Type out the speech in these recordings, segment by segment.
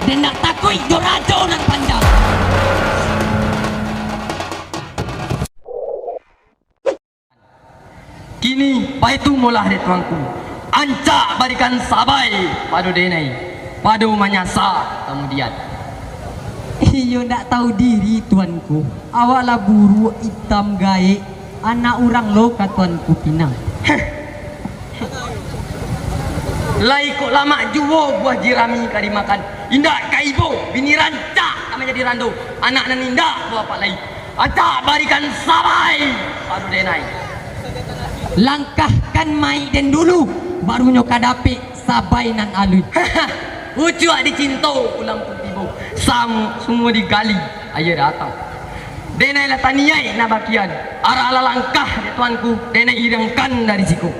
dan nak takui dorado nan pandang. Kini baitu molah de tuanku. Ancak barikan sabai padu denai. Padu menyasa kemudian. Iyo ndak tahu diri tuanku. Awaklah buru hitam gaek anak orang loka tuanku Pinang. Lai kok lama juwo buah jirami kadi makan. Indak ka ibu bini rancak namanya di rando. Anak nan indak buah pak lai. Ancak barikan sabai padu denai. Langkahkan mai den dulu baru nyoka dapik Sabai Nan Aluih. Ucuak dicinto ulang putibo. Semua digali. Ayo datang. Denai lah taniai na bakian. Arah ala langkah de tuanku. Denai irangkan dari siku.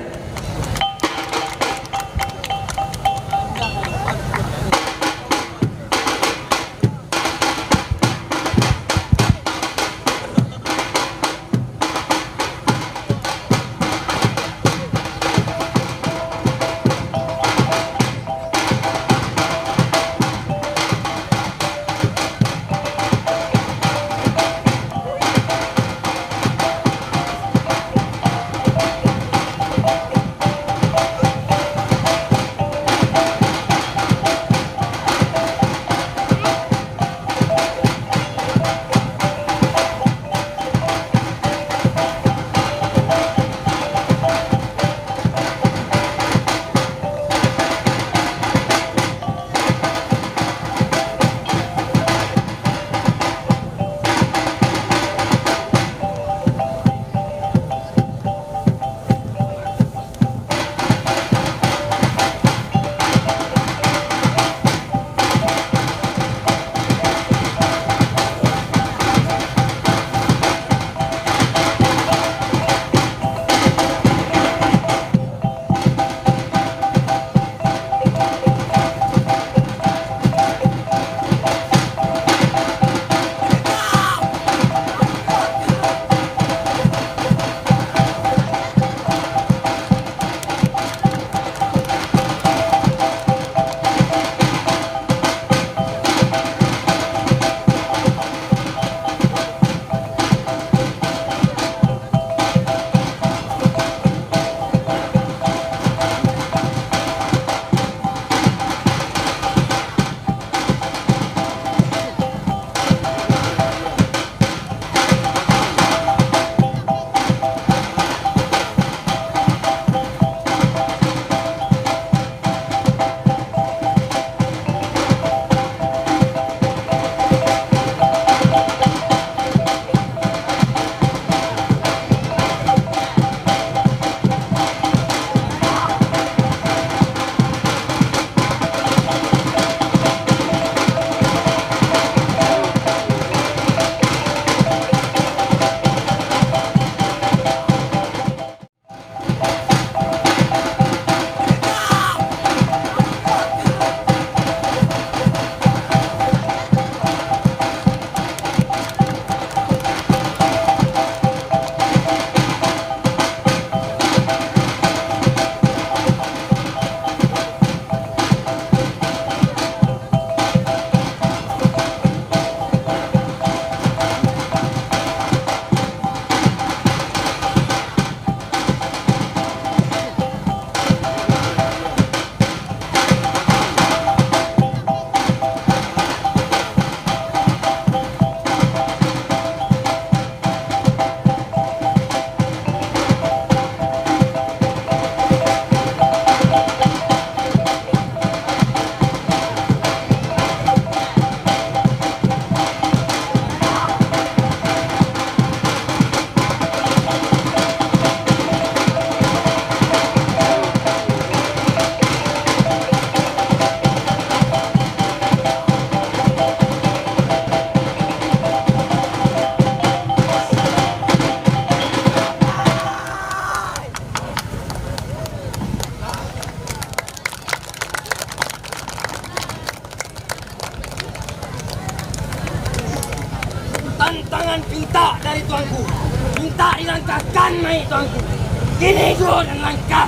tantangan pinta dari tuanku. Minta dilangkahkan mai tuanku. Kini gua dan langkah